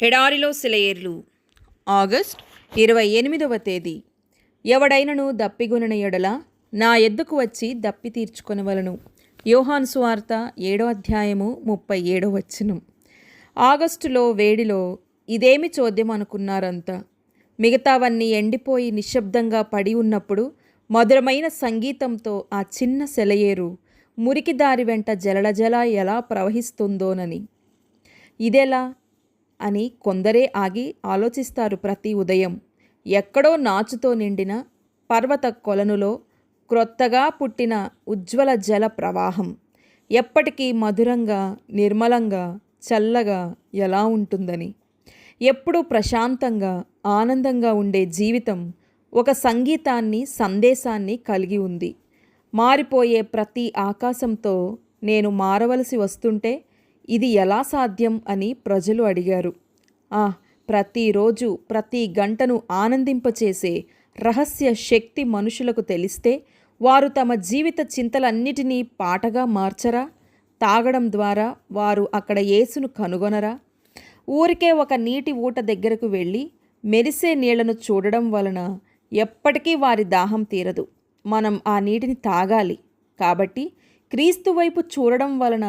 ఎడారిలో సెలయేర్లు. ఆగస్ట్ 28వ తేదీ. ఎవడైనను దప్పిగొనిన ఎడల నా ఎద్దుకు వచ్చి దప్పి తీర్చుకొనవలను. యోహాను సువార్త 7వ అధ్యాయము 37వ వచనం. ఆగస్టులో వేడిలో ఇదేమి చోద్యం అనుకున్నారంతా. మిగతావన్నీ ఎండిపోయి నిశ్శబ్దంగా పడి ఉన్నప్పుడు మధురమైన సంగీతంతో ఆ చిన్న సెలయేరు మురికి దారి వెంట జలజల ఎలా ప్రవహిస్తుందోనని. ఇదెలా అని కొందరే ఆగి ఆలోచిస్తారు. ప్రతి ఉదయం ఎక్కడో నాచుతో నిండిన పర్వత కొలనులో క్రొత్తగా పుట్టిన ఉజ్వల జల ప్రవాహం ఎప్పటికీ మధురంగా, నిర్మలంగా, చల్లగా ఎలా ఉంటుందని. ఎప్పుడూ ప్రశాంతంగా, ఆనందంగా ఉండే జీవితం ఒక సంగీతాన్ని, సందేశాన్ని కలిగి ఉంది. మారిపోయే ప్రతి ఆకాశంతో నేను మారవలసి వస్తుంటే ఇది ఎలా సాధ్యం అని ప్రజలు అడిగారు. ప్రతిరోజు, ప్రతి గంటను ఆనందింపచేసే రహస్య శక్తి మనుషులకు తెలిస్తే వారు తమ జీవిత చింతలన్నిటినీ పాటగా మార్చరా? తాగడం ద్వారా వారు అక్కడ యేసును కనుగొనరా? ఊరికే ఒక నీటి ఊట దగ్గరకు వెళ్ళి మెరిసే నీళ్లను చూడడం వలన ఎప్పటికీ వారి దాహం తీరదు. మనం ఆ నీటిని తాగాలి. కాబట్టి క్రీస్తు వైపు చూడడం వలన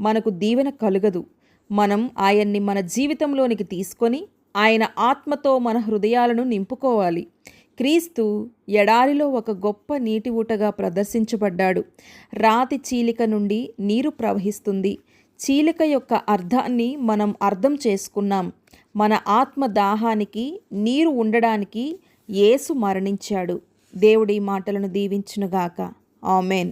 మనకు దీవెన కలుగదు. మనం ఆయన్ని మన జీవితంలోనికి తీసుకొని ఆయన ఆత్మతో మన హృదయాలను నింపుకోవాలి. క్రీస్తు ఎడారిలో ఒక గొప్ప నీటి ఊటగా ప్రదర్శించబడ్డాడు. రాతి చీలిక నుండి నీరు ప్రవహిస్తుంది. చీలిక యొక్క అర్థాన్ని మనం అర్థం చేసుకున్నాం. మన ఆత్మ దాహానికి నీరు ఉండడానికి యేసు మరణించాడు. దేవుడి మాటలను దీవించునుగాక. ఆమెన్.